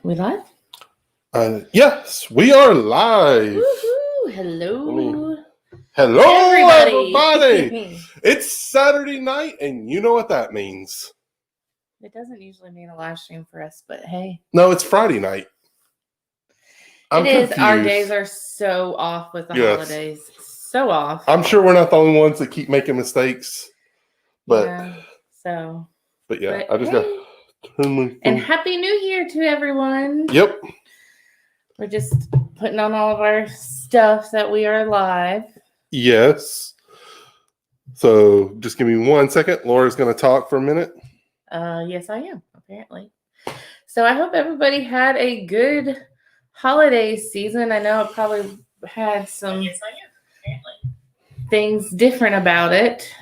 We live? Yes, we are live. Woohoo! Hello. Hello, Everybody. everybody. It's Saturday night, and you know what that means. It doesn't usually mean a live stream for us, but hey. No, it's Friday night. It is. Our days are so off with the holidays. So off. I'm sure we're not the only ones that keep making mistakes. But I just got to turn my phone. And Happy New Year to everyone. Yep. We're just putting on all of our stuff that we are live. Yes. So just give me 1 second. Laura's going to talk for a minute. Yes, I am, apparently. So I hope everybody had a good holiday season. I know it probably had some things different about it.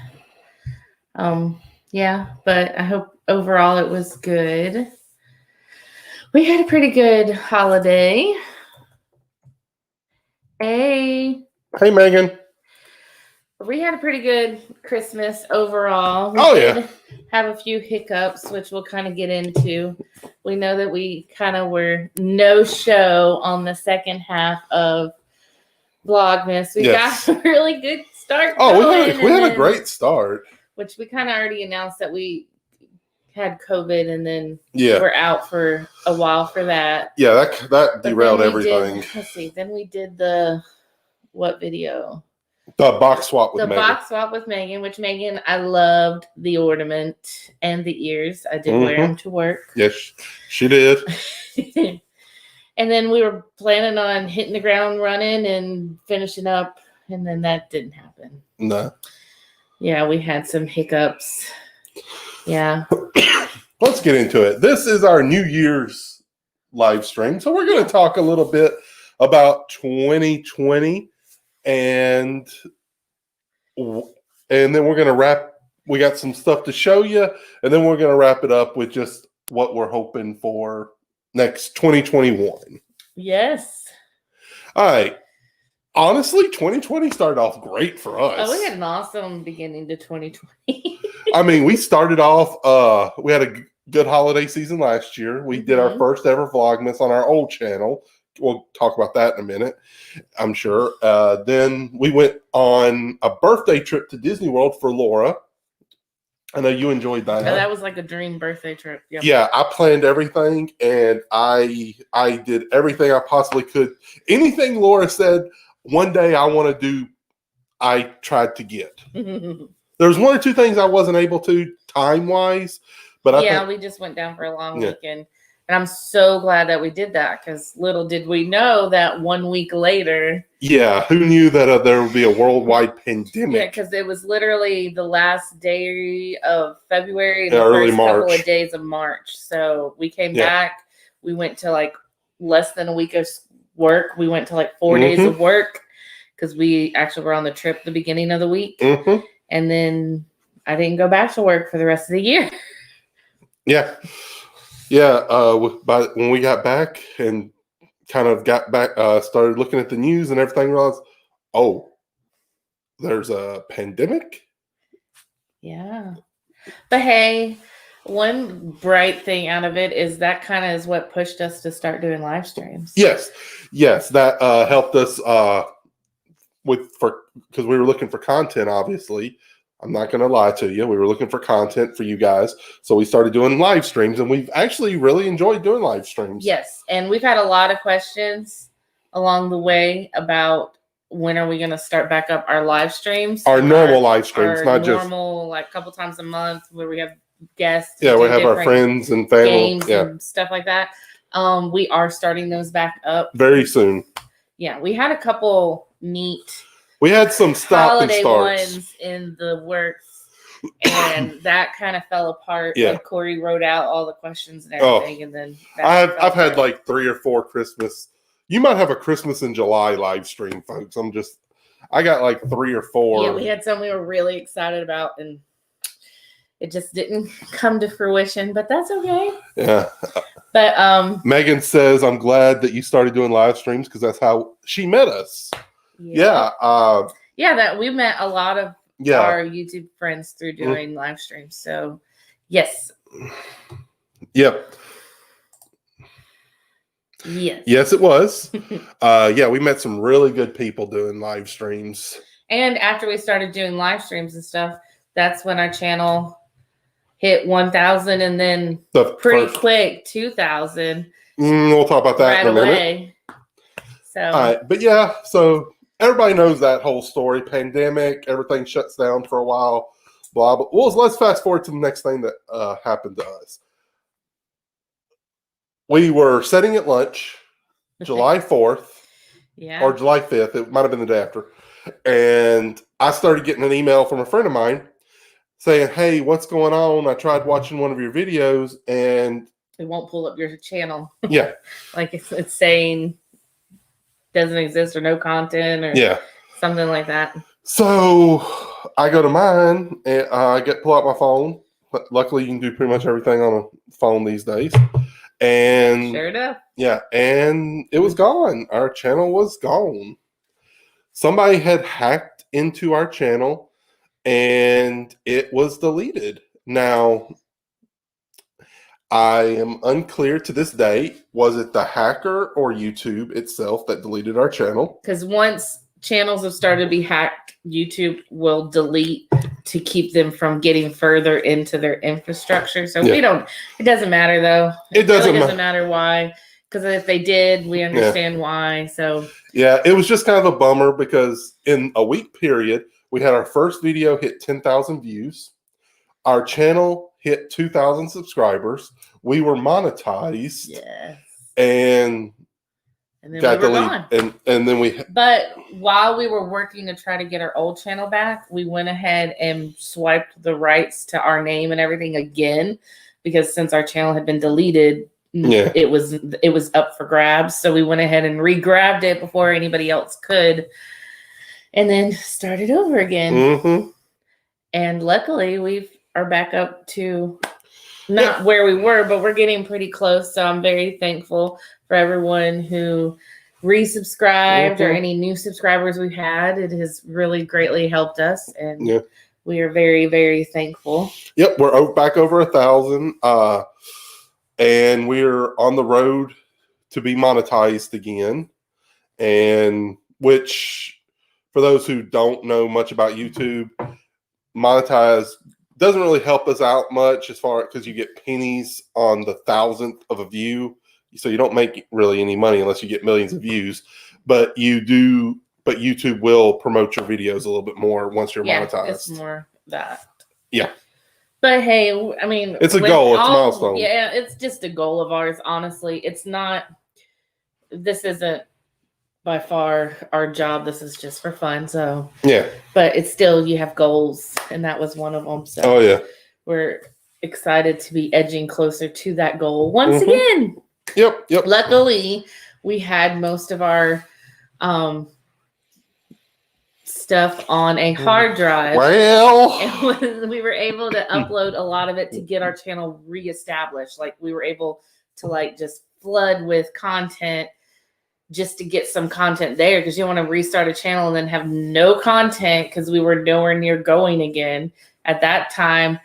But I hope overall it was good. We had a pretty good holiday. Hey, Megan. We had a pretty good Christmas overall. We did have a few hiccups, which we'll kind of get into. We know that we kind of were no show on the second half of Vlogmas. We got a really good start. We had a great start. Which we kind of already announced that we had COVID and then we're out for a while for that. Yeah, that derailed everything. Then we did the what video? The box swap with Megan. The box swap with Megan, which Megan, I loved the ornament and the ears. I did wear them to work. Yes, she did. And then we were planning on hitting the ground running and finishing up, and then that didn't happen. No. Yeah, we had some hiccups. Yeah. Let's get into it. This is our New Year's live stream. So we're going to talk a little bit about 2020 and then we're going to wrap. We got some stuff to show you, and then we're going to wrap it up with just what we're hoping for next 2021. Yes. All right. Honestly, 2020 started off great for us. Oh, we had an awesome beginning to 2020. I mean, we started off, we had a good holiday season last year. We did our first ever Vlogmas on our old channel. We'll talk about that in a minute, I'm sure. Then we went on a birthday trip to Disney World for Laura. I know you enjoyed that. Yeah, that was like a dream birthday trip. Yep. Yeah, I planned everything, and I did everything I possibly could. Anything Laura said, one day I want to do, I tried to get. There was one or two things I wasn't able to time-wise, but we just went down for a long weekend. And I'm so glad that we did that, because little did we know that 1 week later. Yeah, who knew that there would be a worldwide pandemic? Yeah, because it was literally the last day of February and the early first March. Couple of days of March. So we came back. We went to like less than a week of work. We went to like 4 days of work because we actually were on the trip the beginning of the week. And then I didn't go back to work for the rest of the year. Yeah. But when we got back and kind of got back, started looking at the news and everything, realized, there's a pandemic. Yeah. But hey, one bright thing out of it is that kind of is what pushed us to start doing live streams. Yes, that helped us because we were looking for content. Obviously, I'm not going to lie to you. We were looking for content for you guys, so we started doing live streams, and we've actually really enjoyed doing live streams. Yes, and we've had a lot of questions along the way about when are we going to start back up our live streams, our normal live streams, not just like a couple times a month where we have guests. Yeah, we have our friends and family, and stuff like that. We are starting those back up very soon. Yeah, we had a couple neat. We had some stop and starts ones in the works, and that kind of fell apart. Yeah, like Corey wrote out all the questions and everything, and then I've had like 3 or 4 Christmas. You might have a Christmas in July live stream, folks. I got like 3 or 4. Yeah, we had some we were really excited about, and it just didn't come to fruition. But that's okay. Yeah. But Megan says, "I'm glad that you started doing live streams because that's how she met us." Yeah. That we met a lot of our YouTube friends through doing live streams. So, yes. Yep. Yes, it was. Yeah, we met some really good people doing live streams. And after we started doing live streams and stuff, that's when our channel hit 1,000 and then quick 2,000. We'll talk about that in a minute. So, all right, but yeah, so everybody knows that whole story. Pandemic, everything shuts down for a while. Blah blah. Well, let's fast forward to the next thing that happened to us. We were sitting at lunch, July 4th, or July 5th. It might have been the day after, and I started getting an email from a friend of mine saying, "Hey, what's going on? I tried watching one of your videos, and it won't pull up your channel." Yeah, like it's saying doesn't exist or no content or something like that. So I go to mine and I pull out my phone. But luckily, you can do pretty much everything on a phone these days. And sure enough, yeah, and it was gone. Our channel was gone. Somebody had hacked into our channel, and it was deleted. Now, I am unclear to this day. Was it the hacker or YouTube itself that deleted our channel? Because once channels have started to be hacked, YouTube will delete to keep them from getting further into their infrastructure. So it doesn't matter though. It doesn't matter why. Because if they did, we understand why. So yeah, it was just kind of a bummer because in a week period, we had our first video hit 10,000 views. Our channel hit 2,000 subscribers. We were monetized. Yes. And then got we were deleted. And then we. But while we were working to try to get our old channel back, we went ahead and swiped the rights to our name and everything again, because since our channel had been deleted, it was up for grabs. So we went ahead and re-grabbed it before anybody else could, and then started over again. Mm-hmm. And luckily, we are back up to not where we were, but we're getting pretty close. So I'm very thankful for everyone who resubscribed or any new subscribers we've had. It has really greatly helped us, and we are very, very thankful. Yep, we're back over 1,000, and we're on the road to be monetized again. And which, for those who don't know much about YouTube, monetize doesn't really help us out much as far because you get pennies on the 1,000th of a view. So you don't make really any money unless you get millions of views, but you do. But YouTube will promote your videos a little bit more once you're monetized. It's more that. Yeah. But hey, I mean, it's a goal. It's a milestone. Yeah, it's just a goal of ours. Honestly, it's not. This isn't by far our job. This is just for fun. So but it's still, you have goals, and that was one of them. So we're excited to be edging closer to that goal once again. Yep. Luckily, we had most of our stuff on a hard drive. And we were able to upload a lot of it to get our channel reestablished. Like, we were able to just flood with content just to get some content there, because you don't want to restart a channel and then have no content, because we were nowhere near going again. At that time,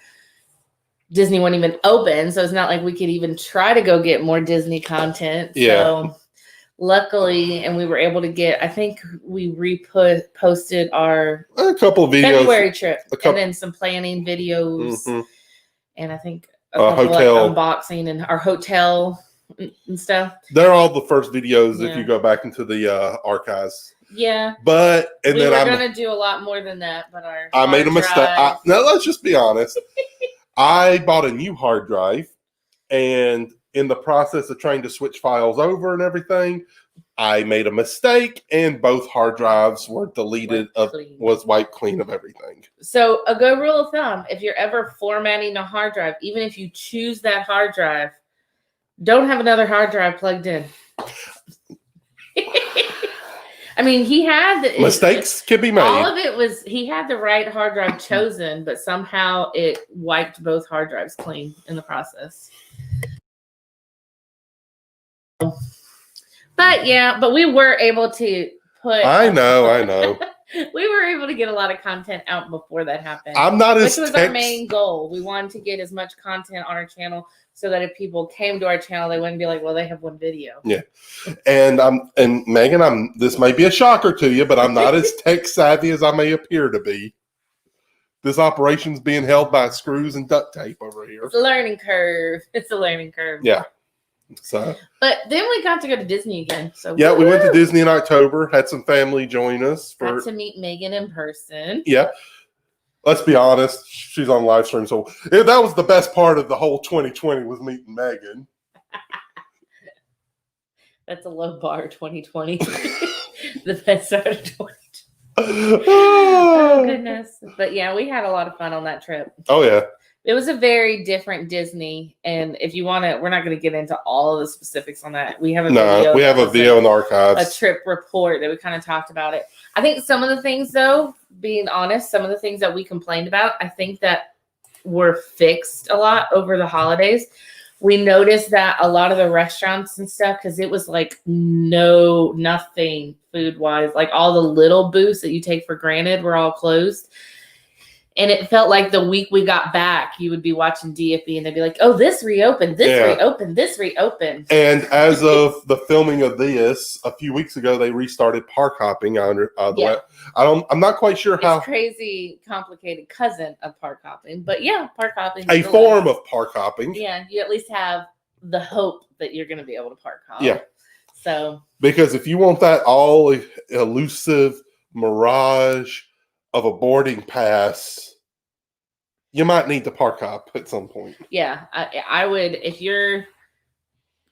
Disney wasn't even open, so it's not like we could even try to go get more Disney content. So luckily, and we were able to get, I think we posted our a couple of videos, February trip, and then some planning videos, and I think a couple hotel unboxing and our hotel and stuff. They're all the first videos if you go back into the archives. Yeah. But we were going to do a lot more than that, but I made a mistake. Now let's just be honest. I bought a new hard drive, and in the process of trying to switch files over and everything, I made a mistake, and both hard drives were deleted, was wiped clean of everything. So a good rule of thumb, if you're ever formatting a hard drive, even if you choose that hard drive, don't have another hard drive plugged in. I mean, he had mistakes can be made. All of it was, he had the right hard drive chosen, but somehow it wiped both hard drives clean in the process. But yeah, but we were able to put. I know. We were able to get a lot of content out before that happened. I'm not as which was our main goal. We wanted to get as much content on our channel so that if people came to our channel, they wouldn't be like, well, they have one video. Yeah. And Megan, this may be a shocker to you, but I'm not as tech savvy as I may appear to be. This operation's being held by screws and duct tape over here. It's a learning curve. It's a learning curve. Yeah. So, but then we got to go to Disney again. So yeah, we went to Disney in October. Had some family join us. Got to meet Megan in person. Yeah. Let's be honest. She's on live stream. So that was the best part of the whole 2020 was meeting Megan. That's a low bar, 2020. The best part of 2020. Oh, goodness. But yeah, we had a lot of fun on that trip. Oh, yeah. It was a very different Disney, and if you want to, we're not going to get into all of the specifics on that. We have a video. We have a video in the archives. A trip report that we kind of talked about it. I think some of the things, though, being honest, some of the things that we complained about, I think that were fixed a lot over the holidays. We noticed that a lot of the restaurants and stuff, because it was like nothing food-wise. Like all the little booths that you take for granted were all closed. And it felt like the week we got back, you would be watching DFB and they'd be like, oh, this reopened, this reopened. And as of the filming of this, a few weeks ago, they restarted park hopping. I'm not quite sure how. It's crazy, complicated cousin of park hopping. But yeah, park hopping. A form of park hopping. Yeah, you at least have the hope that you're going to be able to park hop. Yeah. So. Because if you want that all elusive mirage of a boarding pass, you might need to park hop at some point. Yeah, I would. If you're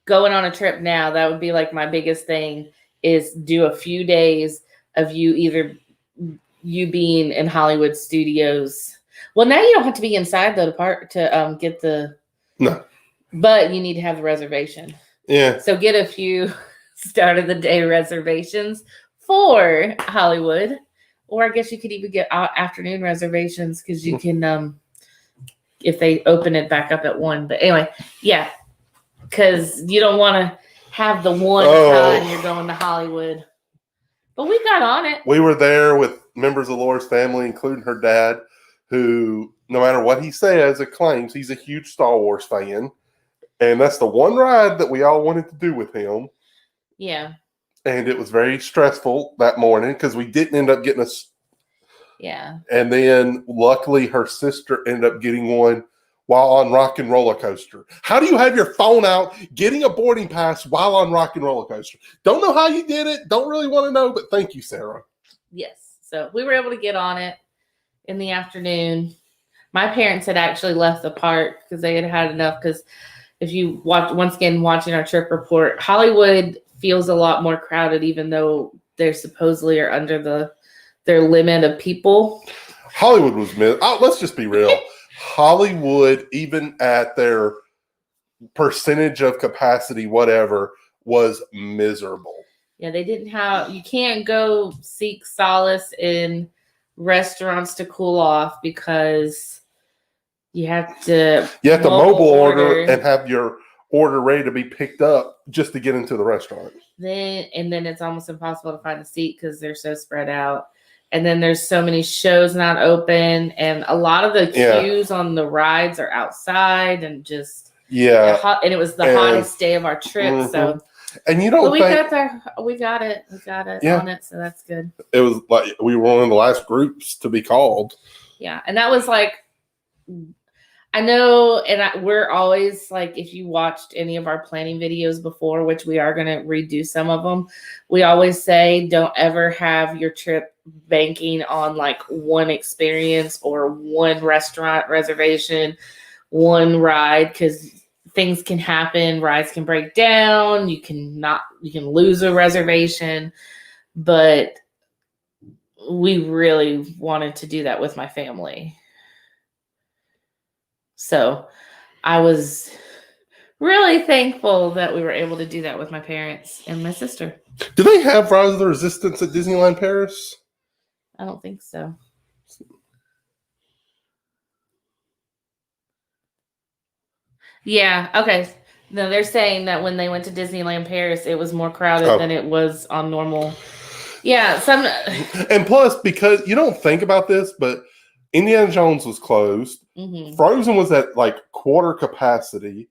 going on a trip now, that would be like my biggest thing is do a few days of you being in Hollywood Studios. Well, now you don't have to be inside though to get the. No. But you need to have the reservation. Yeah. So get a few start of the day reservations for Hollywood. Or I guess you could even get afternoon reservations because you can, if they open it back up at 1. But anyway, yeah, because you don't want to have the one time you're going to Hollywood. But we got on it. We were there with members of Laura's family, including her dad, who, no matter what he says, claims he's a huge Star Wars fan. And that's the one ride that we all wanted to do with him. Yeah. And it was very stressful that morning because we didn't end up getting Yeah. And then luckily her sister ended up getting one while on Rock and Roller Coaster. How do you have your phone out getting a boarding pass while on Rock and Roller Coaster? Don't know how you did it. Don't really want to know, but thank you, Sarah. Yes. So we were able to get on it in the afternoon. My parents had actually left the park because they had had enough. Because if you watching our trip report, Hollywood feels a lot more crowded, even though they supposedly are under their limit of people. Hollywood was let's just be real. Hollywood, even at their percentage of capacity, whatever, was miserable. Yeah, they didn't have. You can't go seek solace in restaurants to cool off because you have to. You have to mobile order and have your order ready to be picked up just to get into the restaurant. Then it's almost impossible to find a seat because they're so spread out. And then there's so many shows not open, and a lot of the queues on the rides are outside, and just and it was the hottest day of our trip. So, and you don't. We got there. We got it on it. So that's good. It was like we were one of the last groups to be called. Yeah, and that was like. I know, and we're always like, if you watched any of our planning videos before, which we are going to redo some of them, we always say don't ever have your trip banking on like one experience or one restaurant reservation, one ride, because things can happen. Rides can break down. You can lose a reservation, but we really wanted to do that with my family. So I was really thankful that we were able to do that with my parents and my sister. Do they have Rise of the Resistance at Disneyland Paris? I don't think so. Yeah. Okay. No, they're saying that when they went to Disneyland Paris, it was more crowded than it was on normal. Yeah, and plus, because you don't think about this, but Indiana Jones was closed. Mm-hmm. Frozen was at like quarter capacity.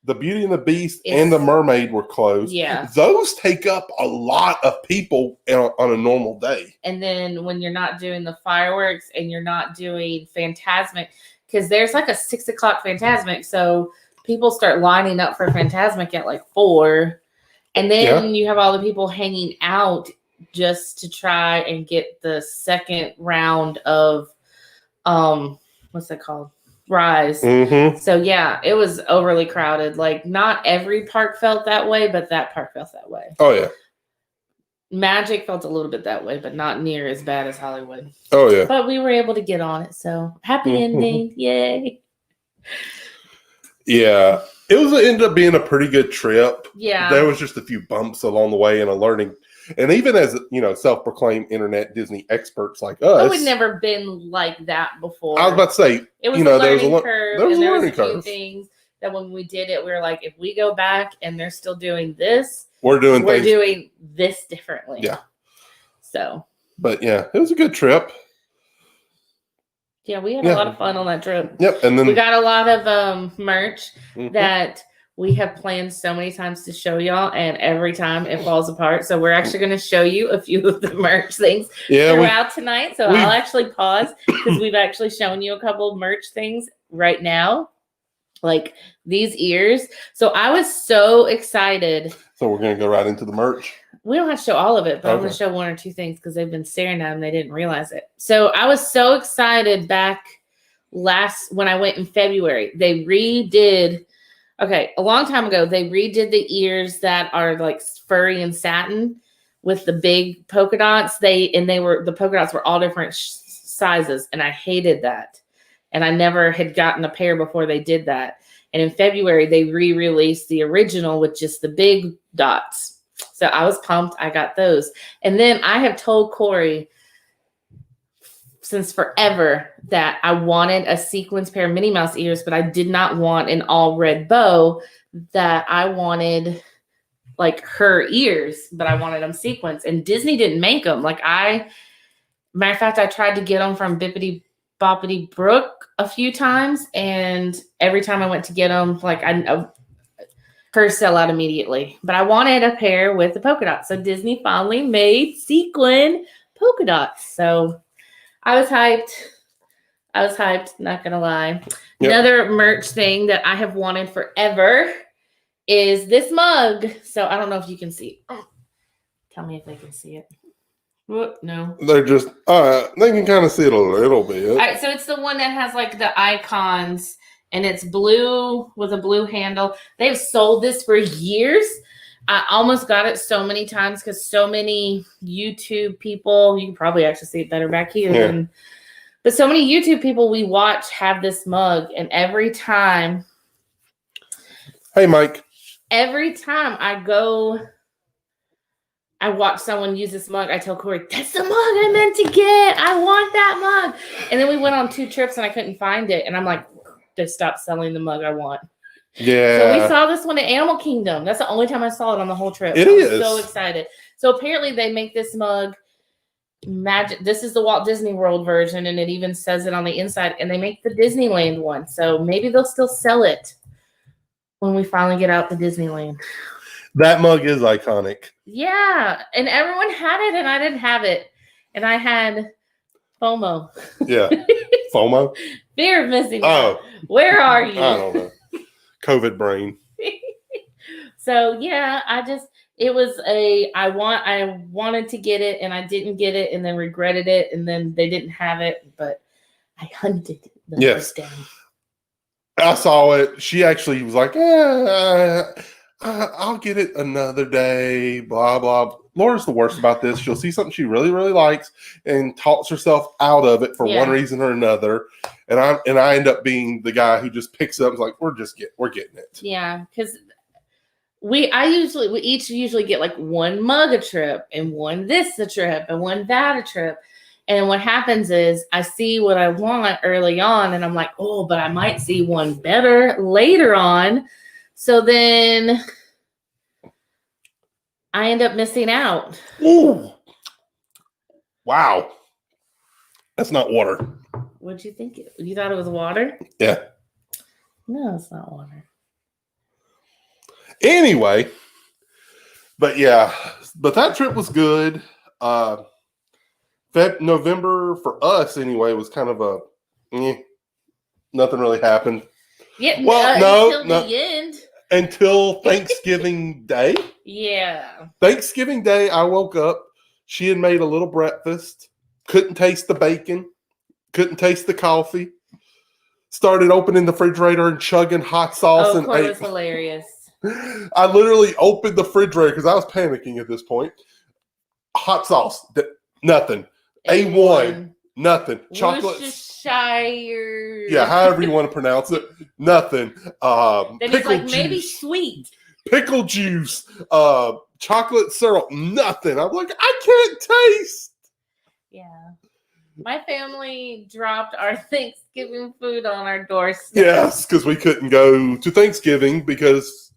The Beauty and the Beast and the Mermaid were closed. Yeah. Those take up a lot of people on a normal day. And then when you're not doing the fireworks and you're not doing Fantasmic, because there's like a 6 o'clock Fantasmic. So people start lining up for Fantasmic at like 4. And then you have all the people hanging out just to try and get the second round of, what's that called? Rise. Mm-hmm. So yeah, it was overly crowded. Like not every park felt that way, but that park felt that way. Oh yeah. Magic felt a little bit that way, but not near as bad as Hollywood. Oh yeah. But we were able to get on it, so happy ending. Yay. Yeah. It ended up being a pretty good trip. Yeah. There was just a few bumps along the way and a learning. And even as, self-proclaimed internet Disney experts like us. Oh, we'd never been like that before. I was about to say, it was a learning curve. There was a few things that when we did it, we were like, if we go back and they're still doing this, we're doing this differently. Yeah. So. But yeah, it was a good trip. Yeah, we had a lot of fun on that trip. Yep. And then we got a lot of merch that we have planned so many times to show y'all, and every time it falls apart. So we're actually going to show you a few of the merch things throughout tonight. So I'll actually pause because we've actually shown you a couple of merch things right now, like these ears. So I was so excited. So we're going to go right into the merch. We don't have to show all of it, but I'm going to show one or two things because they've been staring at them. They didn't realize it. So I was so excited back when I went in February. They redid. Okay, a long time ago, they redid the ears that are like furry and satin with the big polka dots. The polka dots were all different sizes, and I hated that. And I never had gotten a pair before they did that. And in February, they re-released the original with just the big dots. So I was pumped. I got those. And then I have told Corey since forever that I wanted a sequins pair of Minnie Mouse ears, but I did not want an all red bow. That I wanted like her ears, but I wanted them sequins. And Disney didn't make them. Matter of fact, I tried to get them from Bippity Boppity Brook a few times, and every time I went to get them, hers sell out immediately. But I wanted a pair with the polka dots. So Disney finally made sequin polka dots. So I was hyped, not gonna lie. Yep. Another merch thing that I have wanted forever is this mug. So I don't know if you can see it. Tell me if they can see it. Whoop, no. They're just they can kind of see it a little bit. All right, so it's the one that has like the icons and it's blue with a blue handle. They've sold this for years. I almost got it so many times because so many YouTube people, you can probably actually see it better back here. But so many YouTube people we watch have this mug, and every time. Hey, Mike. Every time I watch someone use this mug, I tell Corey, that's the mug I meant to get. I want that mug. And then we went on 2 trips and I couldn't find it. And I'm like, they stopped selling the mug I want. Yeah. So we saw this one at Animal Kingdom. That's the only time I saw it on the whole trip. I was so excited. So apparently they make this mug magic. This is the Walt Disney World version, and it even says it on the inside. And they make the Disneyland one. So maybe they'll still sell it when we finally get out to Disneyland. That mug is iconic. Yeah. And everyone had it, and I didn't have it. And I had FOMO. Yeah. FOMO? Fear of missing out. Where are you? I don't know. COVID brain. So yeah, I wanted to get it and I didn't get it and then regretted it, and then they didn't have it, but I hunted the first day. I saw it. She actually was like, I'll get it another day, blah, blah. Laura's the worst about this. She'll see something she really, really likes and talks herself out of it for one reason or another. And I end up being the guy who just picks up and is like, we're getting it. Yeah, because we each usually get like one mug a trip and one this a trip and one that a trip. And what happens is I see what I want early on and I'm like, oh, but I might see one better later on. So then I end up missing out. Ooh. Wow. That's not water. What'd you think? You thought it was water? Yeah. No, it's not water. Anyway, but that trip was good. November for us anyway was kind of a nothing really happened. Yeah, until the end. Until Thanksgiving Day. Yeah. Thanksgiving Day, I woke up. She had made a little breakfast. Couldn't taste the bacon. Couldn't taste the coffee. Started opening the refrigerator and chugging hot sauce. Oh, Corey was hilarious. I literally opened the refrigerator because I was panicking at this point. Hot sauce, nothing. A1, nothing. Chocolate. Worcestershire. Yeah, however you want to pronounce it. Nothing. Then he's like, juice, maybe sweet. Pickle juice. Chocolate syrup. Nothing. I'm like, I can't taste. Yeah. My family dropped our Thanksgiving food on our doorstep. Yes, because we couldn't go to Thanksgiving because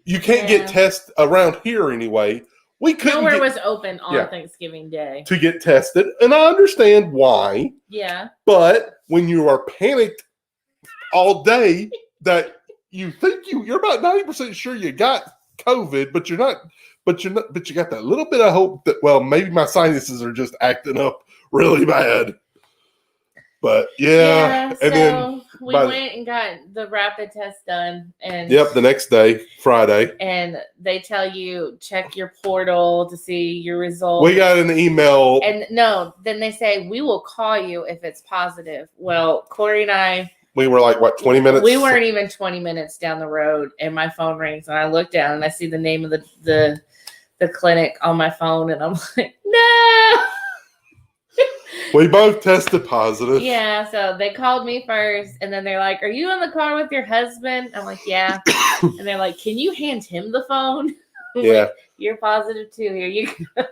you can't get tested around here anyway. We couldn't. Nowhere was open on Thanksgiving Day to get tested, and I understand why. Yeah. But when you are panicked all day, that you think you're about 90% sure you got COVID, but you're not. But you got that little bit of hope that maybe my sinuses are just acting up really bad. But and so then we went and got the rapid test done, and the next day, Friday, and they tell you check your portal to see your results. We got an email, and then they say we will call you if it's positive. Well, Corey and I, we were like 20 minutes. We weren't even 20 minutes down the road, and my phone rings, and I look down and I see the name of the clinic on my phone, and I'm like, no. We both tested positive. Yeah, so they called me first, and then they're like, are you in the car with your husband? I'm like, yeah. And they're like, can you hand him the phone? Yeah. Like, you're positive too. Here you go.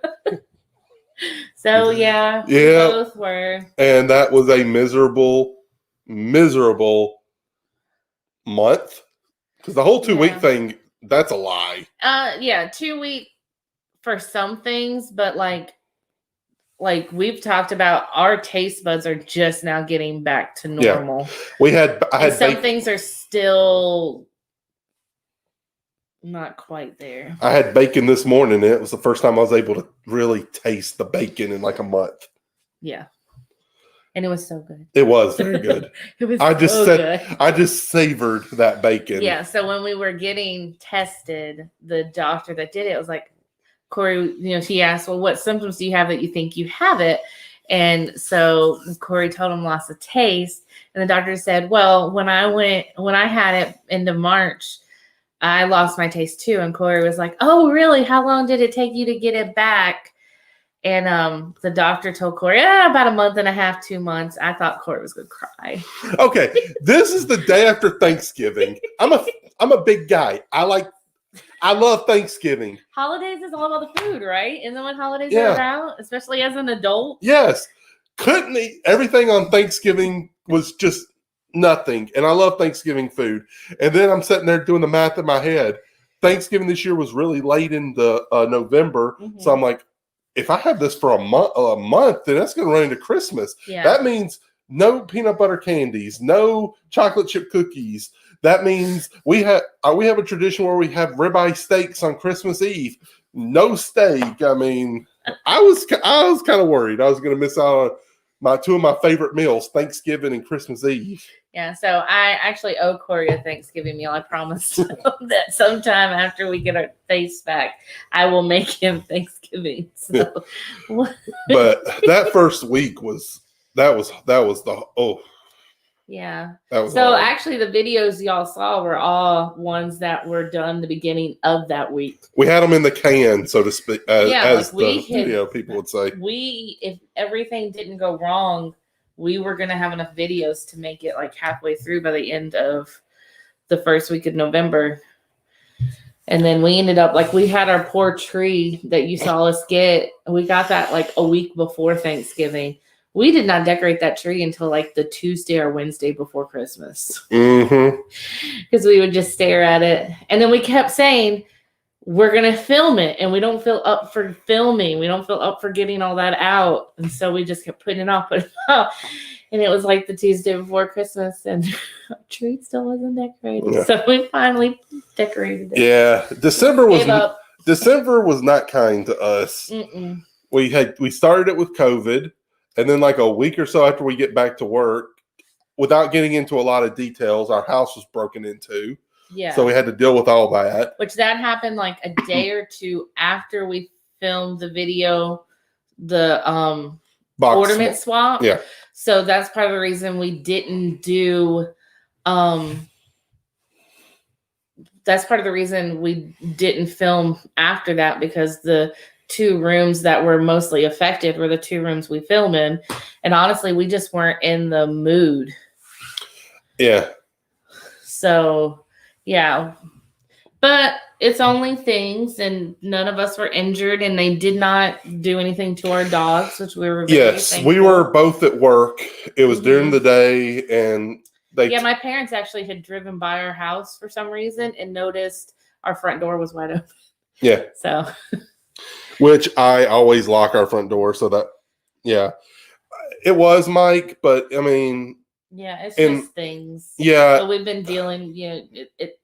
So, yeah. Both were. And that was a miserable month. Because the whole 2-week thing, that's a lie. 2 week for some things, but like we've talked about, our taste buds are just now getting back to normal. Yeah. I had some things are still not quite there. I had bacon this morning, and it was the first time I was able to really taste the bacon in like a month. Yeah. And it was so good. It was very good. It was good. I just savored that bacon. Yeah. So when we were getting tested, the doctor that did it was like, Corey, she asked, well, what symptoms do you have that you think you have it? And so Corey told him loss of taste. And the doctor said, well, when I had it into March, I lost my taste too. And Corey was like, oh, really? How long did it take you to get it back? And the doctor told Corey, about a month and a half, 2 months. I thought Corey was going to cry. Okay. This is the day after Thanksgiving. I'm a big guy. I love Thanksgiving. Holidays is all about the food, right? Isn't that what holidays are about? Especially as an adult? Yes. Couldn't eat everything on Thanksgiving was just nothing. And I love Thanksgiving food. And then I'm sitting there doing the math in my head. Thanksgiving this year was really late in the November. Mm-hmm. So I'm like, if I have this for a month, then that's going to run into Christmas. Yeah. That means no peanut butter candies, no chocolate chip cookies. That means we have a tradition where we have ribeye steaks on Christmas Eve. No steak. I mean, I was kind of worried I was going to miss out on two of my favorite meals, Thanksgiving and Christmas Eve. Yeah, so I actually owe Corey a Thanksgiving meal. I promised that sometime after we get our face back, I will make him Thanksgiving. So. But that first week was the Yeah. So actually, the videos y'all saw were all ones that were done the beginning of that week. We had them in the can, so to speak, as people would say. If everything didn't go wrong, we were going to have enough videos to make it like halfway through by the end of the first week of November. And then we ended up we had our poor tree that you saw us get. We got that like a week before Thanksgiving. We did not decorate that tree until like the Tuesday or Wednesday before Christmas. Mm-hmm. Because we would just stare at it. And then we kept saying, we're going to film it, and we don't feel up for filming. We don't feel up for getting all that out. And so we just kept putting it off. And it was like the Tuesday before Christmas, and our tree still wasn't decorated. Yeah. So we finally decorated it. Yeah. December was not kind to us. Mm-mm. We started it with COVID, and then like a week or so after we get back to work, without getting into a lot of details, our house was broken into. Yeah. So we had to deal with all that. Which that happened like a day or two after we filmed the video, the ornament swap. Yeah. So that's part of the reason we didn't do that's part of the reason we didn't film after that, because the 2 rooms that were mostly affected were the 2 rooms we film in. And honestly, we just weren't in the mood. Yeah. So yeah, but it's only things, and none of us were injured, and they did not do anything to our dogs, which we were very thankful. We were both at work. It was during the day, and my parents actually had driven by our house for some reason and noticed our front door was wide open. Yeah. So, which I always lock our front door, so that it was Mike, but I mean. Yeah, it's just things. Yeah. So we've been dealing, it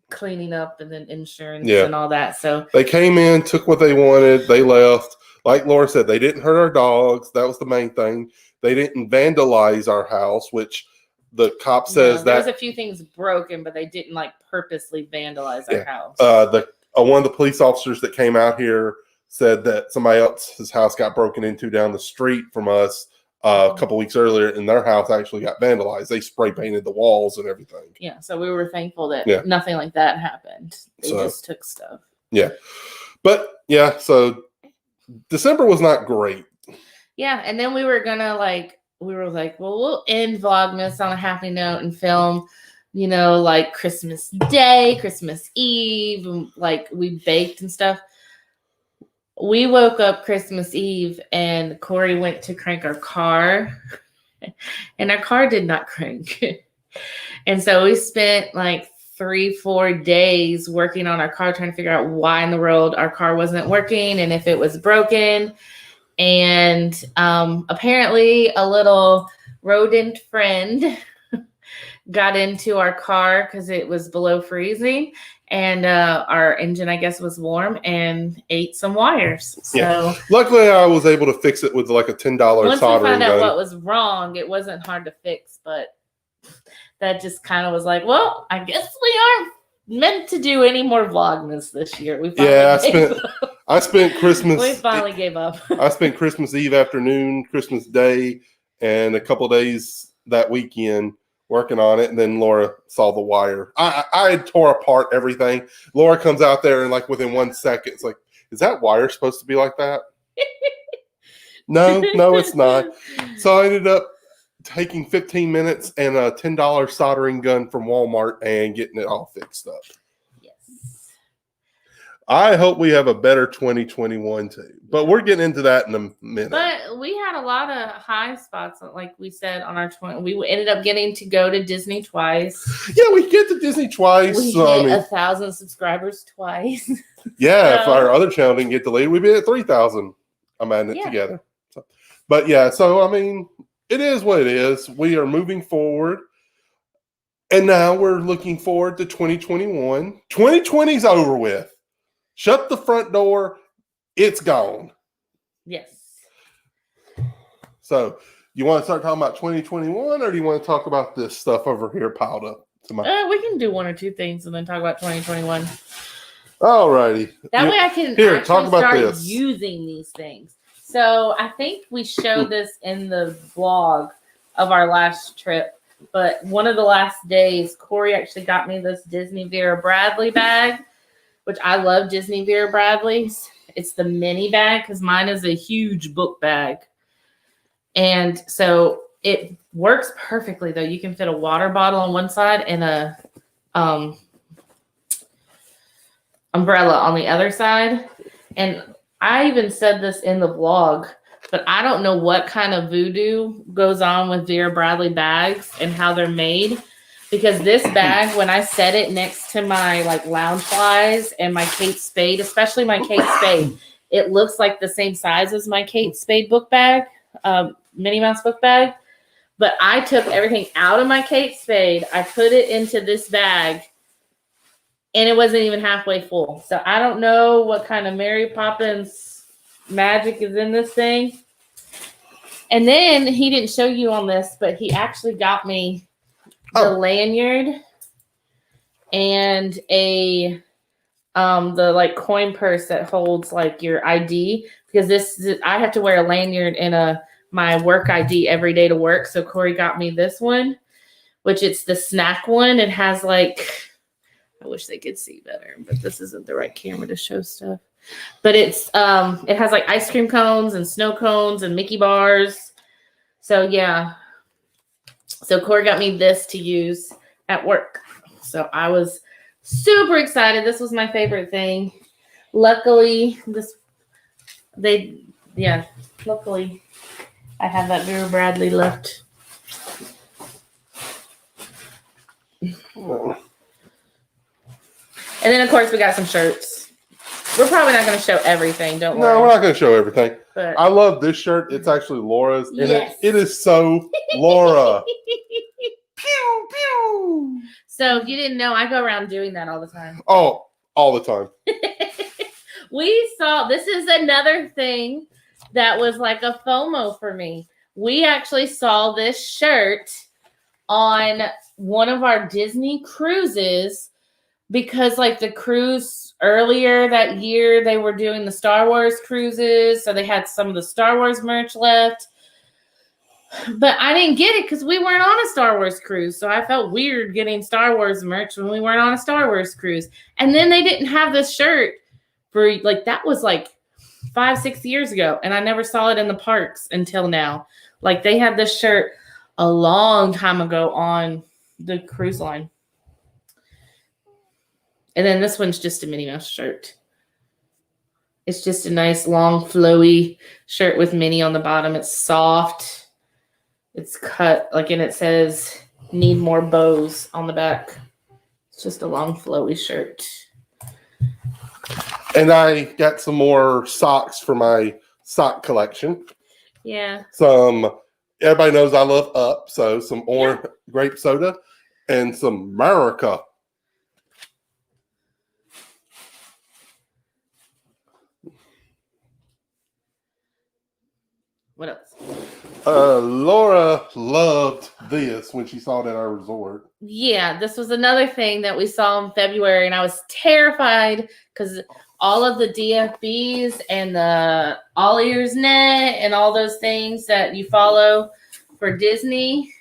cleaning up, and then insurance and all that. So they came in, took what they wanted, they left. Like Laura said, they didn't hurt our dogs. That was the main thing. They didn't vandalize our house, which the cop says there was a few things broken, but they didn't like purposely vandalize our house. One of the police officers that came out here said that somebody else's house got broken into down the street from us a couple weeks earlier, and their house actually got vandalized. They spray painted the walls and everything. Yeah, so we were thankful that nothing like that happened. They just took stuff. Yeah. But yeah, so December was not great. Yeah, and then we were like, well, we'll end Vlogmas on a happy note and film, like Christmas Day, Christmas Eve, and like we baked and stuff. We woke up Christmas Eve, and Corey went to crank our car, and our car did not crank. And so we spent like 3-4 days working on our car, trying to figure out why in the world our car wasn't working and if it was broken. And apparently a little rodent friend got into our car because it was below freezing. And our engine, I guess, was warm and ate some wires. So luckily, I was able to fix it with like a $10 soldering gun. Once we found out what was wrong, it wasn't hard to fix. But that just kind of was like, well, I guess we aren't meant to do any more Vlogmas this year. I spent Christmas. We finally gave up. I spent Christmas Eve afternoon, Christmas Day, and a couple days that weekend working on it, and then Laura saw the wire. I tore apart everything. Laura comes out there, and like within 1 second, it's like, is that wire supposed to be like that? No, it's not. So I ended up taking 15 minutes and a $10 soldering gun from Walmart and getting it all fixed up. Yes. I hope we have a better 2021 too, but we're getting into that in a minute. But we had a lot of high spots, like we said on our we ended up getting to go to Disney twice. Yeah, we get to Disney twice. We hit 1,000 subscribers twice. Yeah, if our other channel didn't get delayed, we'd be at 3,000. I'm adding it together. But yeah, so I mean, it is what it is. We are moving forward. And now we're looking forward to 2021. 2020's over with. Shut the front door. It's gone. Yes. So, you want to start talking about 2021, or do you want to talk about this stuff over here piled up? We can do 1 or 2 things and then talk about 2021. All righty. That way I can talk about start this. Using these things. So I think we showed this in the vlog of our last trip, but one of the last days, Corey actually got me this Disney Vera Bradley bag, which I love Disney Vera Bradley's. It's the mini bag because mine is a huge book bag. And so it works perfectly, though. You can fit a water bottle on one side and a umbrella on the other side. And I even said this in the vlog, but I don't know what kind of voodoo goes on with Vera Bradley bags and how they're made. because this bag, when I set it next to my like Loungeflies and my Kate Spade, especially my Kate Spade, it looks like the same size as my Kate Spade book bag, Minnie Mouse book bag. But I took everything out of my Kate Spade. I put it into this bag, and it wasn't even halfway full. So I don't know what kind of Mary Poppins magic is in this thing. And then he didn't show you on this, but he actually got me the lanyard and the like coin purse that holds like your ID, because I have to wear a lanyard and my work ID every day to work. So Corey got me this one, which it's the snack one. It has like, I wish they could see better, but this isn't the right camera to show stuff. But it has like ice cream cones and snow cones and Mickey bars. So yeah. So Corey got me this to use at work. So I was super excited. This was my favorite thing. Luckily, luckily I have that Vera Bradley left. And then of course we got some shirts. We're probably not going to show everything, don't worry. No, we're not going to show everything. But I love this shirt. It's actually Laura's. And yes. it is so Laura. Pew, pew. So if you didn't know, I go around doing that all the time. Oh, all the time. We saw, this is another thing that was like a FOMO for me. We actually saw this shirt on one of our Disney cruises, because like the cruise earlier that year, they were doing the Star Wars cruises. So they had some of the Star Wars merch left. But I didn't get it because we weren't on a Star Wars cruise. So I felt weird getting Star Wars merch when we weren't on a Star Wars cruise. And then they didn't have this shirt for like, that was like 5-6 years ago. And I never saw it in the parks until now. Like they had this shirt a long time ago on the cruise line. And then this one's just a Minnie Mouse shirt. It's just a nice long flowy shirt with Minnie on the bottom. It's soft. It's cut like, and it says need more bows on the back. It's just a long flowy shirt. And I got some more socks for my sock collection. Yeah. Everybody knows I love Up, so some orange grape soda and some America. What else? Laura loved this when she saw it at our resort. Yeah, this was another thing that we saw in February, and I was terrified because all of the DFBs and the All Ears Net and all those things that you follow for Disney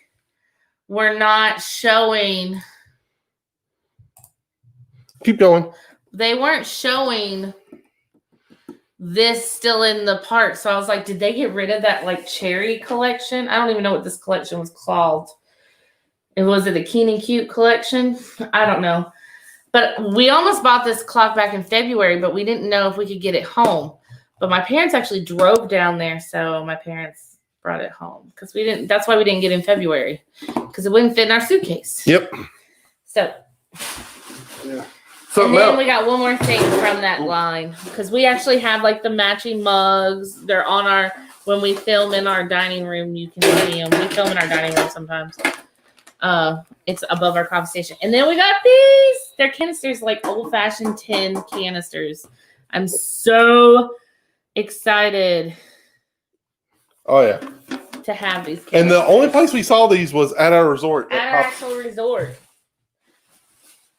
were not showing. Keep going. They weren't showing this still in the park. So I was like, did they get rid of that like cherry collection? I don't even know what this collection was called. Was it a Keen and Cute collection? I don't know. But we almost bought this clock back in February, but we didn't know if we could get it home. But my parents actually drove down there, so my parents brought it home because we didn't. That's why we didn't get it in February, because it wouldn't fit in our suitcase. Yep. So. Yeah. And then we got one more thing from that line, because we actually have like the matching mugs. They're on when we film in our dining room, you can see them. We film in our dining room sometimes. It's above our coffee station. And then we got these. They're canisters, like old-fashioned tin canisters. I'm so excited. Oh, yeah. To have these canisters. And the only place we saw these was at our resort. At our actual resort.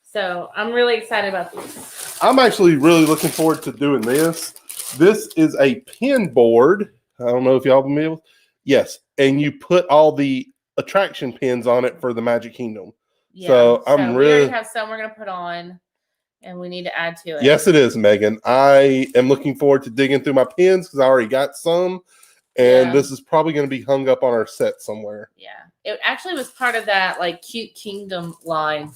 So I'm really excited about these. I'm actually really looking forward to doing this. This is a pin board. I don't know if y'all been able. Yes. And you put all the attraction pins on it for the Magic Kingdom. Yeah. So we already have some we're going to put on, and we need to add to it. Yes, it is, Megan. I am looking forward to digging through my pins because I already got some. And this is probably going to be hung up on our set somewhere. Yeah. It actually was part of that like Cute Kingdom line.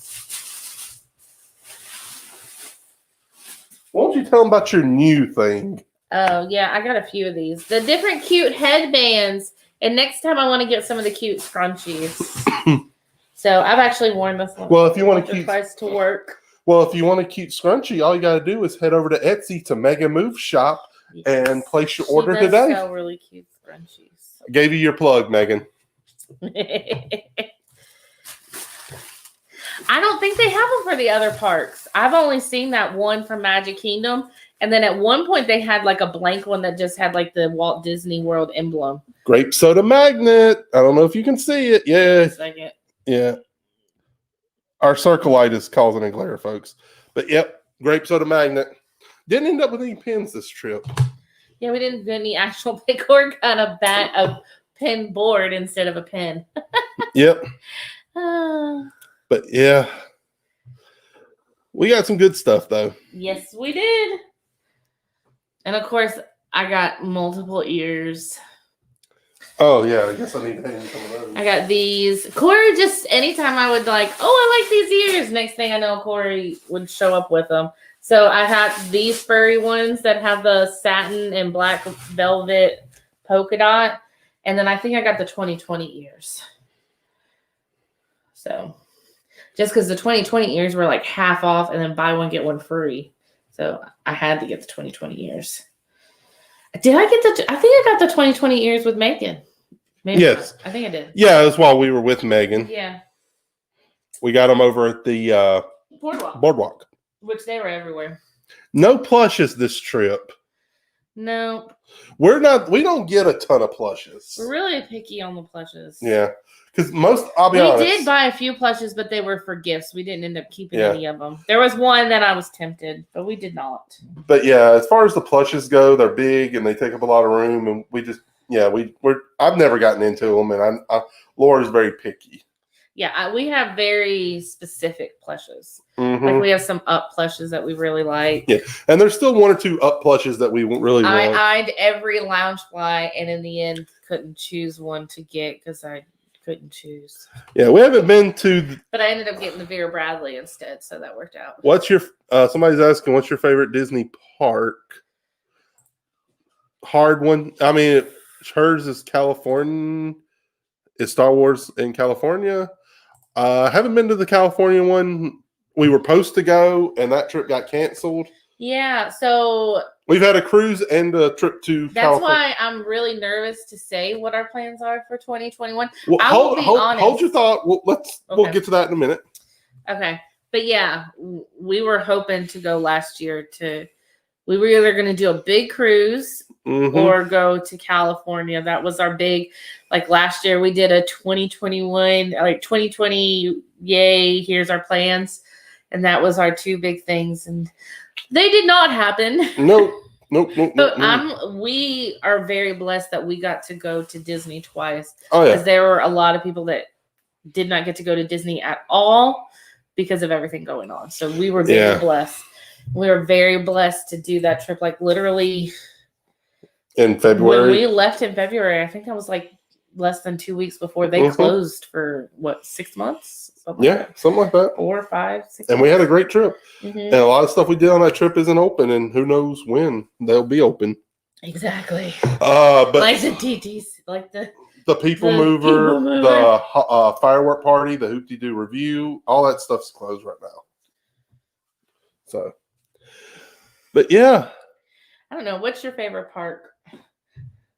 Why don't you tell them about your new thing? Oh, yeah. I got a few of these. The different cute headbands. And next time I want to get some of the cute scrunchies. So I've actually worn this one. Well, if you want a cute to work. Well, if you want a cute scrunchie, all you got to do is head over to Etsy to Mega Move Shop and place your order today. She sell really cute scrunchies. I gave you your plug, Megan. I don't think they have them for the other parks. I've only seen that one from Magic Kingdom. And then at one point they had like a blank one that just had like the Walt Disney World emblem. Grape soda magnet. I don't know if you can see it. Yeah. Second. Yeah. Our circleitis causing a glare, folks. But yep, grape soda magnet. Didn't end up with any pins this trip. Yeah, we didn't do any actual pick or cut a pin board instead of a pin. Yep. But yeah, we got some good stuff though. Yes, we did. And of course, I got multiple ears. Oh yeah, I guess I need to hang some of those. I got these. Corey just anytime I would like, oh, I like these ears. Next thing I know, Corey would show up with them. So I had these furry ones that have the satin and black velvet polka dot, and then I think I got the 2020 ears. So just because the 2020 ears were like half off, and then buy one get one free, so I had to get the 2020 ears. Did I get the? I think I got the 2020 ears with Megan. Maybe yes, not. I think I did. Yeah, that's while we were with Megan. Yeah, we got them over at the boardwalk, which they were everywhere. No plushes this trip. No, we don't get a ton of plushes. We're really picky on the plushes. Yeah, because I'll be honest. We did buy a few plushes, but they were for gifts. We didn't end up keeping any of them. There was one that I was tempted, but we did not. But yeah, as far as the plushes go, they're big and they take up a lot of room, and we just I've never gotten into them, and Laura's very picky. Yeah, we have very specific plushes. Mm-hmm. Like we have some up plushes that we really like. Yeah, and there's still one or two up plushes that we really want. I eyed every Loungefly, and in the end, couldn't choose one to get because I couldn't choose. Yeah, we haven't been to. But I ended up getting the Vera Bradley instead, so that worked out. What's your? Somebody's asking, what's your favorite Disney park? Hard one. I mean, hers is California. Is Star Wars in California? I haven't been to the California one. We were supposed to go, and that trip got canceled. Yeah, so we've had a cruise and a trip to That's California. Why I'm really nervous to say what our plans are for 2021. Well, hold your thought. We'll get to that in a minute. Okay. But yeah, we were hoping to go last year we were either going to do a big cruise or go to California. That was our big, like last year we did a 2021, like 2020, yay, here's our plans. And that was our two big things. And they did not happen. Nope. But we are very blessed that we got to go to Disney twice. Oh, yeah. Because there were a lot of people that did not get to go to Disney at all because of everything going on. So we were very blessed. We were very blessed to do that trip, like literally in February. When we left in February, I think that was like less than 2 weeks before they closed for 6 months? Something like that. 4 or 5, 6 And we had a great trip. And a lot of stuff we did on that trip isn't open, and who knows when they'll be open. Exactly. But like the DTs, like the People Mover, the firework party, the Hoop-De-Doo review, all that stuff's closed right now. So, but yeah. I don't know. What's your favorite park?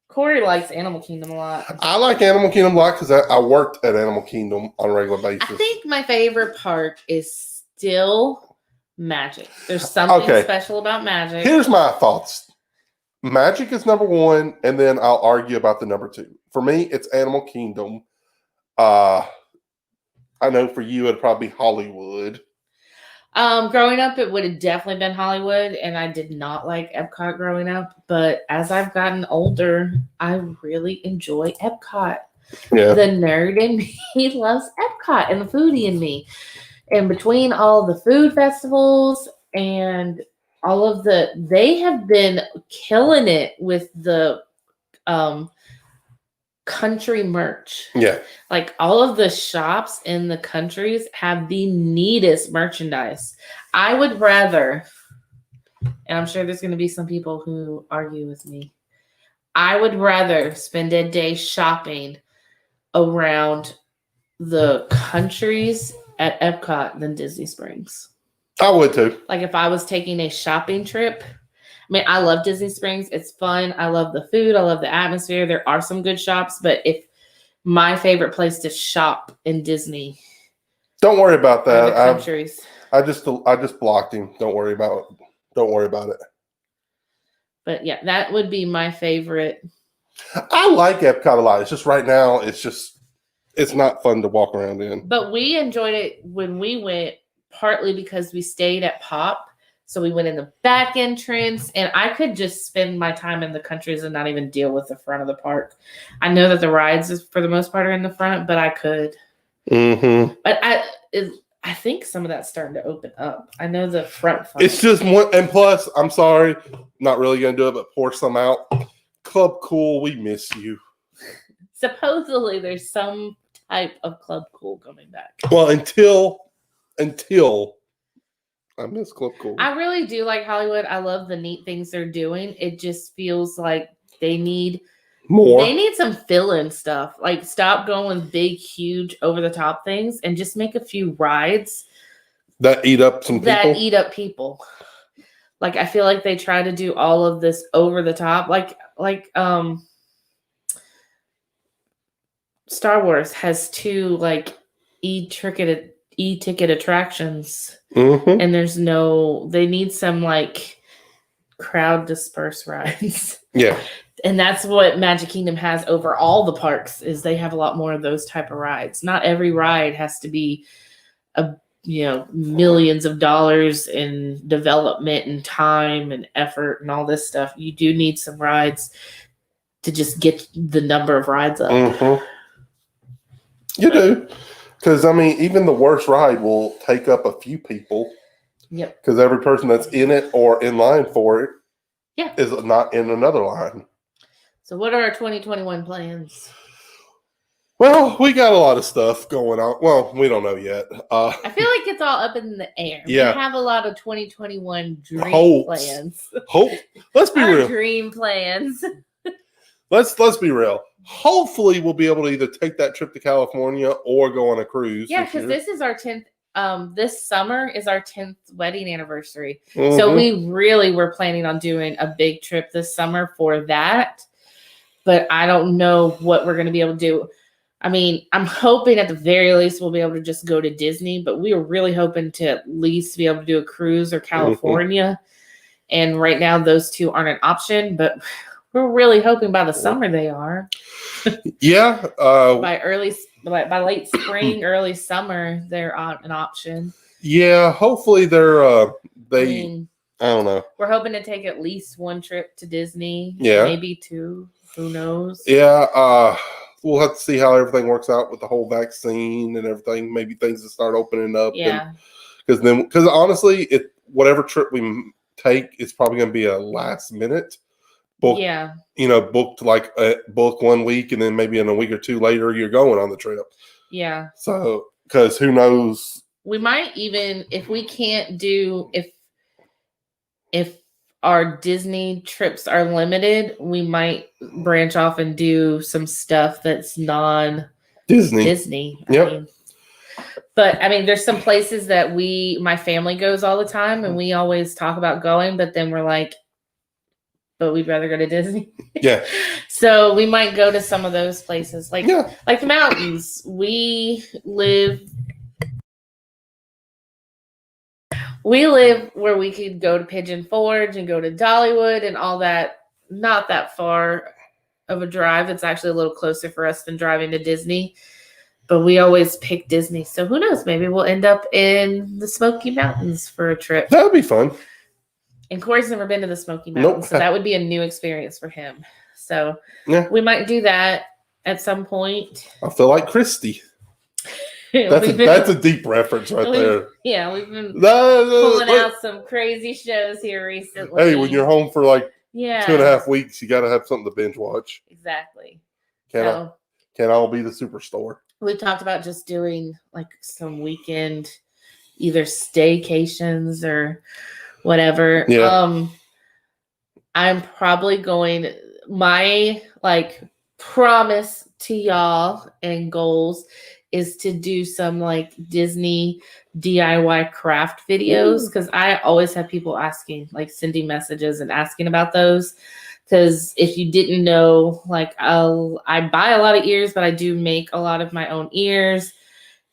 Corey likes Animal Kingdom a lot. I like Animal Kingdom a lot because I worked at Animal Kingdom on a regular basis. I think my favorite park is still Magic. There's something special about Magic. Here's my thoughts. Magic is number one, and then I'll argue about the number two. For me, it's Animal Kingdom. I know for you, it'd probably be Hollywood. Growing up, it would have definitely been Hollywood, and I did not like Epcot growing up. But as I've gotten older, I really enjoy Epcot. Yeah. The nerd in me loves Epcot, and the foodie in me. And between all the food festivals and all of they have been killing it with the country merch. Yeah. Like all of the shops in the countries have the neatest merchandise. I would rather, and I'm sure there's going to be some people who argue with me, I would rather spend a day shopping around the countries at Epcot than Disney Springs. I would too. Like if I was taking a shopping trip, I mean, I love Disney Springs. It's fun. I love the food. I love the atmosphere. There are some good shops, but if my favorite place to shop in Disney, don't worry about that. The countries. I just blocked him. Don't worry about it. But yeah, that would be my favorite. I like Epcot a lot. It's just right now, it's not fun to walk around in. But we enjoyed it when we went, partly because we stayed at Pop. So we went in the back entrance, and I could just spend my time in the countries and not even deal with the front of the park. I know that the rides, for the most part, are in the front, but I could. Mm-hmm. But I think some of that's starting to open up. I know the front. It's just one, and plus, I'm sorry, not really going to do it, but pour some out. Club Cool, we miss you. Supposedly, there's some type of Club Cool coming back. Well, until I miss Club Cool. I really do like Hollywood. I love the neat things they're doing. It just feels like they need more. They need some fill-in stuff. Like stop going with big, huge, over-the-top things and just make a few rides that eat up some people. Like I feel like they try to do all of this over the top. Like Star Wars has 2 like e-ticket attractions. Mm-hmm. And they need some like crowd disperse rides. Yeah. And that's what Magic Kingdom has over all the parks is they have a lot more of those type of rides. Not every ride has to be millions of dollars in development and time and effort and all this stuff. You do need some rides to just get the number of rides up. Mm-hmm. You do. Because, I mean, even the worst ride will take up a few people. Yep. Because every person that's in it or in line for it is not in another line. So what are our 2021 plans? Well, we got a lot of stuff going on. Well, we don't know yet. I feel like it's all up in the air. Yeah. We have a lot of 2021 dream plans. Let's be real. Dream plans. Let's be real. Hopefully, we'll be able to either take that trip to California or go on a cruise. Yeah, because this is our 10th. This summer is our 10th wedding anniversary. Mm-hmm. So we really were planning on doing a big trip this summer for that. But I don't know what we're going to be able to do. I mean, I'm hoping at the very least we'll be able to just go to Disney, but we were really hoping to at least be able to do a cruise or California. Mm-hmm. And right now those 2 aren't an option, but we're really hoping by the summer they are. Yeah. By late spring, early summer, they're an option. Yeah. Hopefully I don't know. We're hoping to take at least 1 trip to Disney. Yeah. Maybe 2. Who knows? Yeah. We'll have to see how everything works out with the whole vaccine and everything. Maybe things will start opening up. Yeah. Because honestly, whatever trip we take, it's probably going to be a last minute book. Yeah. Booked like book 1 week, and then maybe in a week or 2 later, you're going on the trip. Yeah. So, because who knows? We might even, if we can't do, if our Disney trips are limited, we might branch off and do some stuff that's non-Disney. Yep. But there's some places that my family goes all the time, and we always talk about going, but then we're like, but we'd rather go to Disney. Yeah. So we might go to some of those places, like the mountains. We live where we could go to Pigeon Forge and go to Dollywood and all that. Not that far of a drive. It's actually a little closer for us than driving to Disney. But we always pick Disney. So who knows? Maybe we'll end up in the Smoky Mountains for a trip. That would be fun. And Corey's never been to the Smoky Mountains. Nope. So that would be a new experience for him. So we might do that at some point. I feel like Christy. That's a deep reference right there. Yeah, we've been pulling out some crazy shows here recently. Hey, when you're home for 2.5 weeks, you got to have something to binge watch. Exactly. Can't all be the Superstore. We talked about just doing some weekend, either staycations or whatever. Yeah. I'm probably going. My promise to y'all and goals is to do some like Disney DIY craft videos, because I always have people asking, like sending messages and asking about those. Because if you didn't know, like I buy a lot of ears, but I do make a lot of my own ears.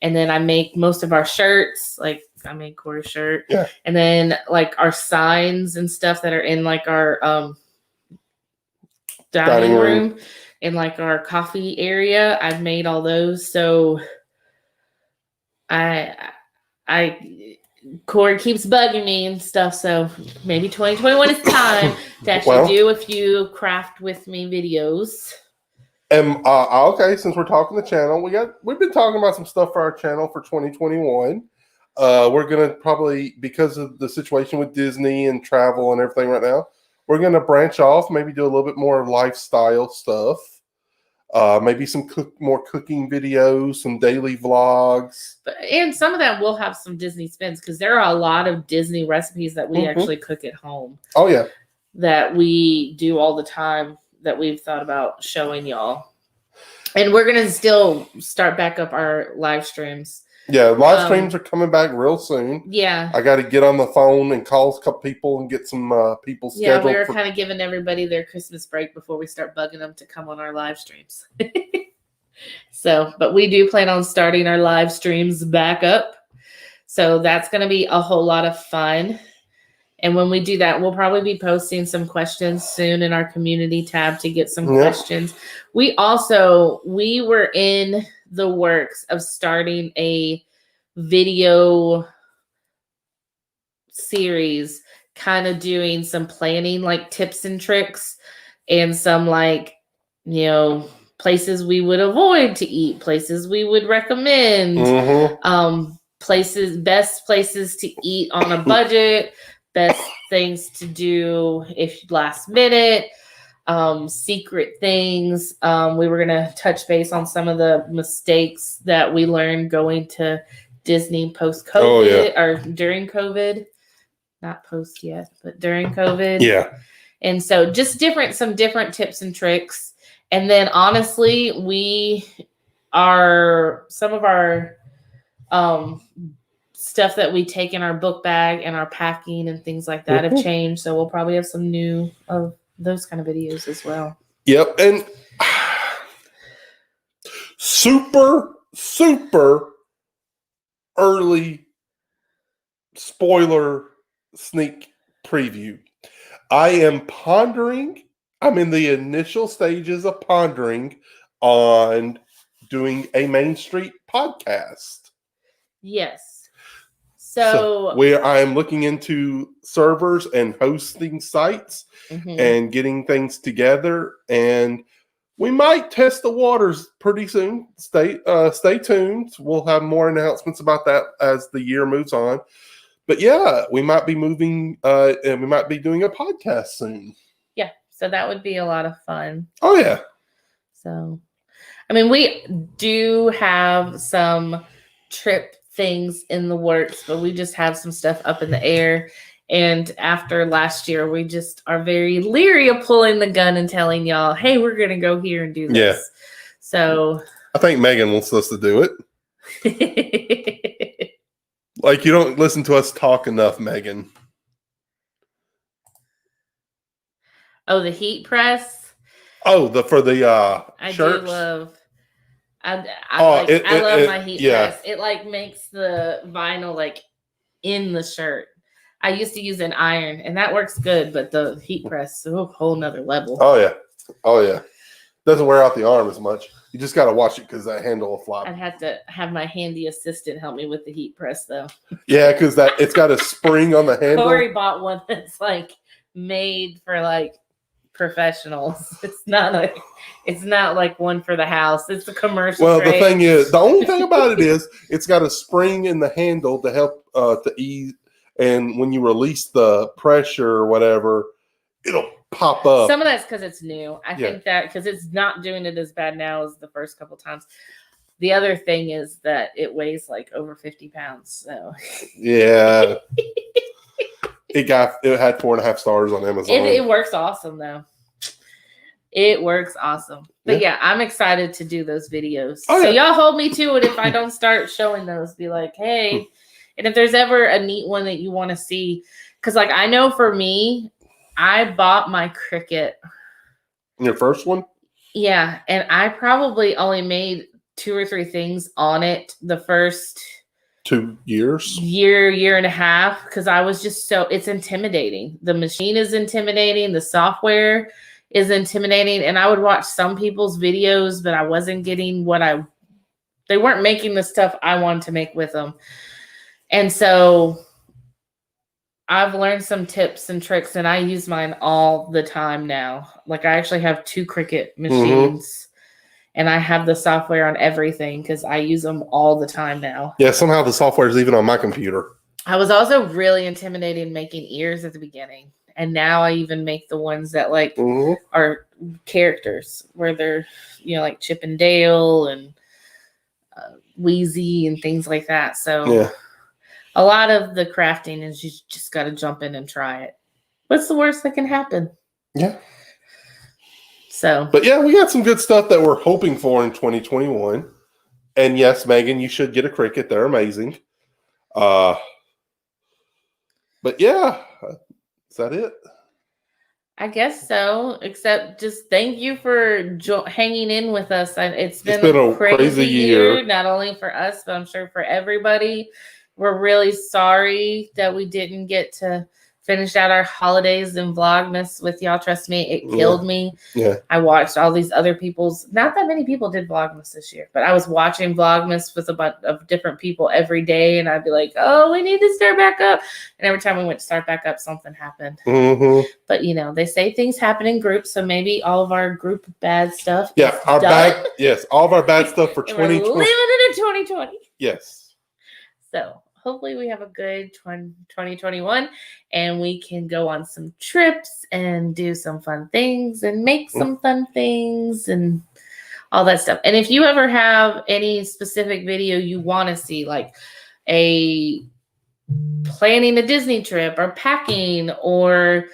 And then I make most of our shirts, like I made Corey's shirt. Yeah. And then like our signs and stuff that are in like our dining room in like our coffee area. I've made all those. So Corey keeps bugging me and stuff. So maybe 2021 is time to actually do a few craft with me videos. And okay, since we're talking the channel, we've been talking about some stuff for our channel for 2021. We're gonna probably, because of the situation with Disney and travel and everything right now, we're gonna branch off, maybe do a little bit more lifestyle stuff. Maybe some more cooking videos, some daily vlogs. And some of that will have some Disney spins, because there are a lot of Disney recipes that we actually cook at home. Oh, yeah. That we do all the time that we've thought about showing y'all. And we're going to still start back up our live streams. Yeah, live streams are coming back real soon. Yeah. I got to get on the phone and call a couple people and get some people scheduled. Yeah, we were kind of giving everybody their Christmas break before we start bugging them to come on our live streams. So, but we do plan on starting our live streams back up. So that's going to be a whole lot of fun. And when we do that, we'll probably be posting some questions soon in our community tab to get some questions. We were in the works of starting a video series, kind of doing some planning, like tips and tricks, and some like, places we would avoid to eat, places we would recommend, best places to eat on a budget, best things to do if last minute, secret things. We were going to touch base on some of the mistakes that we learned going to Disney post-COVID or during COVID. Not post yet, but during COVID. Yeah. And so just some different tips and tricks. And then honestly, some of our stuff that we take in our book bag and our packing and things like that have changed. So we'll probably have some new of those kind of videos as well. Yep. And super early spoiler sneak preview. I'm in the initial stages of pondering on doing a Main Street podcast. Yes. So I am looking into servers and hosting sites and getting things together, and we might test the waters pretty soon. Stay tuned. We'll have more announcements about that as the year moves on. But yeah, we might be moving and we might be doing a podcast soon. Yeah. So that would be a lot of fun. Oh yeah. So, I mean, we do have some trip things in the works, but we just have some stuff up in the air. And after last year, we just are very leery of pulling the gun and telling y'all, hey, we're going to go here and do this. Yeah. So I think Megan wants us to do it. Like, you don't listen to us talk enough, Megan. Oh, the heat press? Oh, for the I shirts? Do love. I love my heat press. It like makes the vinyl like in the shirt. I used to use an iron, and that works good, but the heat press is a whole nother level. Oh yeah. Doesn't wear out the arm as much. You just got to watch it because that handle will flop. I'd have to have my handy assistant help me with the heat press, though. Yeah, because it's got a spring on the handle. Corey bought one that's like made for like professionals. It's not like one for the house. It's a commercial. Well, the thing is, the only thing about it is it's got a spring in the handle to help to ease, and when you release the pressure or whatever, it'll pop up. Some of that's because it's new. I think that because it's not doing it as bad now as the first couple times. The other thing is that it weighs like over 50 pounds. So yeah, it had 4.5 stars on Amazon. It works awesome though. It works awesome. But yeah, I'm excited to do those videos. Oh, so y'all hold me to it if I don't start showing those. Be like, hey. And if there's ever a neat one that you want to see, because like I know for me, I bought my Cricut. Your first one? Yeah. And I probably only made 2 or 3 things on it the first 2 years, year and a half, because I was just it's intimidating. The machine is intimidating, the software is intimidating, and I would watch some people's videos, but I wasn't getting they weren't making the stuff I wanted to make with them. And so I've learned some tips and tricks, and I use mine all the time now. Like I actually have 2 Cricut machines. And I have the software on everything because I use them all the time now. Yeah, somehow the software is even on my computer. I was also really intimidated making ears at the beginning. And now I even make the ones that like are characters where they're, like Chip and Dale and Wheezy and things like that. So a lot of the crafting is you just got to jump in and try it. What's the worst that can happen? Yeah. So, but yeah, we got some good stuff that we're hoping for in 2021. And yes, Megan, you should get a Cricut. They're amazing. But yeah, is that it? I guess so. Except just thank you for hanging in with us. It's been a crazy year, not only for us, but I'm sure for everybody. We're really sorry that we didn't get to finish out our holidays and Vlogmas with y'all. Trust me, it killed me. Yeah. I watched all these other people's. Not that many people did Vlogmas this year, but I was watching Vlogmas with a bunch of different people every day, and I'd be like, "Oh, we need to start back up." And every time we went to start back up, something happened. But they say things happen in groups, so maybe all of our group bad stuff. Yeah, all of our bad stuff for 2020. We're living in 2020. Yes. So hopefully we have a good 2021 and we can go on some trips and do some fun things and make some fun things and all that stuff. And if you ever have any specific video you want to see, like a planning a Disney trip or packing or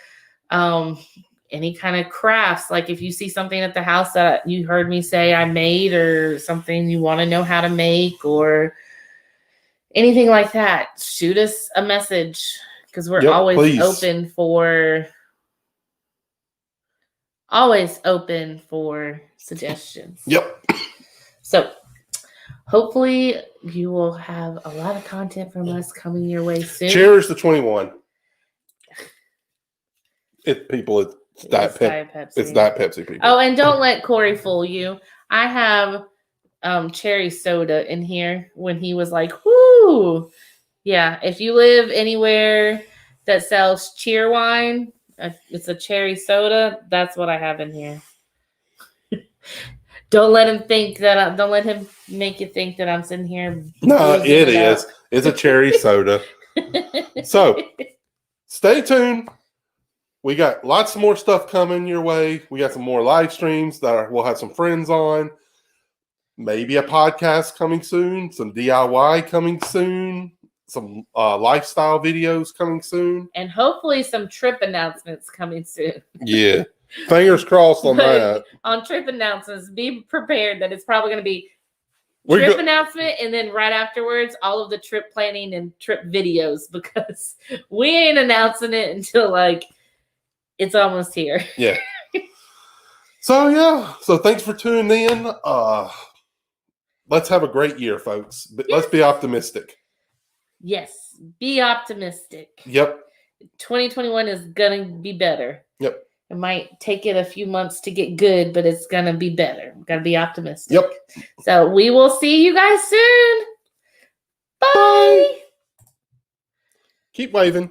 any kind of crafts, like if you see something at the house that you heard me say I made or something you want to know how to make or anything like that, shoot us a message because we're always open for suggestions. Yep. So hopefully you will have a lot of content from us coming your way soon. Cheers to 21. It's Diet Pepsi. It's Diet Pepsi, people. Oh, and don't let Corey fool you. I have cherry soda in here when he was like, whoo. Yeah, if you live anywhere that sells cheer wine, it's a cherry soda. That's what I have in here. Don't let him make you think that I'm sitting here. No, it is. It's a cherry soda. So stay tuned. We got lots more stuff coming your way. We got some more live streams that we'll have some friends on. Maybe a podcast coming soon. Some DIY coming soon. Some lifestyle videos coming soon. And hopefully some trip announcements coming soon. Yeah. Fingers crossed on that. On trip announcements, be prepared that it's probably going to be trip announcement and then right afterwards, all of the trip planning and trip videos because we ain't announcing it until it's almost here. Yeah. So thanks for tuning in. Let's have a great year, folks. Yes. Let's be optimistic. Yes. Be optimistic. Yep. 2021 is going to be better. Yep. It might take it a few months to get good, but it's going to be better. We've got to be optimistic. Yep. So we will see you guys soon. Bye. Bye. Keep waving.